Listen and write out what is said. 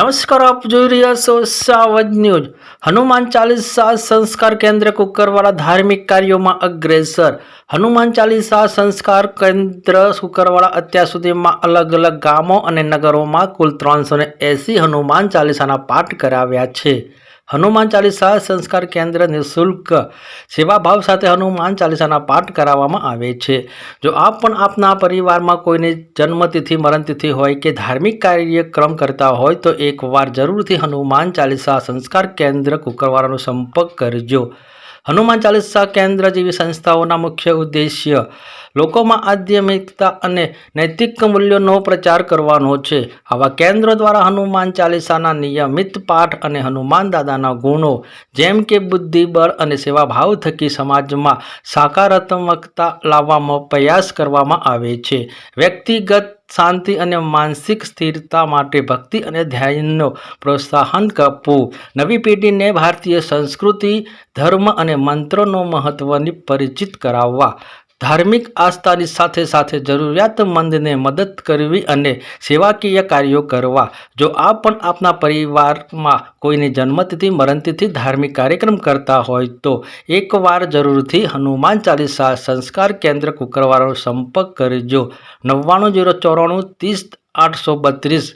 નમસ્કાર, આપ જોઈ રહ્યા છો સાવજ ન્યૂઝ। હનુમાન ચાલીસા સંસ્કાર કેન્દ્ર કુકરવાડા ધાર્મિક કાર્યોમાં અગ્રેસર। હનુમાન ચાલીસા સંસ્કાર કેન્દ્ર કુકરવાડા અત્યાર સુધીમાં અલગ અલગ ગામો અને નગરોમાં કુલ 380 હનુમાન ચાલીસાના પાઠ કરાવ્યા છે। હનુમાન ચાલીસા સંસ્કાર કેન્દ્ર નિઃશુલ્ક સેવાભાવ સાથે હનુમાન ચાલીસાના પાઠ કરાવવામાં આવે છે। જો આપ પણ આપના પરિવારમાં કોઈની જન્મતિથિ મરણતિથિ હોય કે ધાર્મિક કાર્યક્રમ કરતા હોય તો એકવાર જરૂરથી હનુમાન ચાલીસા સંસ્કાર કેન્દ્ર કુકરવાડાનો સંપર્ક કરજો। હનુમાન ચાલીસા કેન્દ્ર જેવી સંસ્થાઓના મુખ્ય ઉદ્દેશ્ય લોકોમાં આધ્યાત્મિકતા અને નૈતિક મૂલ્યોનો પ્રચાર કરવાનો છે। આવા કેન્દ્રો દ્વારા હનુમાન ચાલીસાના નિયમિત પાઠ અને હનુમાન દાદાના ગુણો જેમ કે બુદ્ધિબળ અને સેવાભાવ થકી સમાજમાં સકારાત્મકતા લાવવાનો પ્રયાસ કરવામાં આવે છે। વ્યક્તિગત શાંતિ અને માનસિક સ્થિરતા માટે ભક્તિ અને ધ્યાનનો પ્રોત્સાહન આપવું, નવી પેઢીને ભારતીય સંસ્કૃતિ, ધર્મ અને મંત્રોનો મહત્વની પરિચિત કરાવવા, ધાર્મિક આસ્થાની સાથે સાથે જરૂરિયાતમંદને મદદ કરવી અને સેવાકીય કાર્યો કરવા। જો આપ પણ આપના પરિવારમાં કોઈની જન્મતિથિ મરણતિથિ ધાર્મિક કાર્યક્રમ કરતા હોય તો એકવાર જરૂરથી હનુમાન ચાલીસા સંસ્કાર કેન્દ્ર કુકરવાડાનો સંપર્ક કરજો। 99 094 30 832।